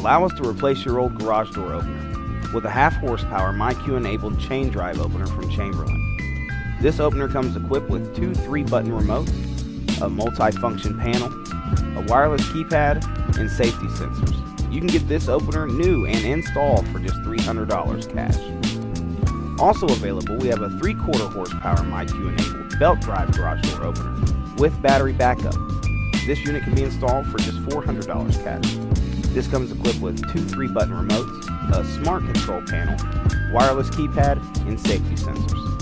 Allow us to replace your old garage door opener with a half horsepower MyQ-enabled chain drive opener from Chamberlain. This opener comes equipped with two 3-button remotes, a multi-function panel, a wireless keypad, and safety sensors. You can get this opener new and installed for just $300 cash. Also available, we have a 3/4 horsepower MyQ-enabled belt drive garage door opener with battery backup. This unit can be installed for just $400 cash. This comes equipped with two 3-button remotes, a smart control panel, wireless keypad, and safety sensors.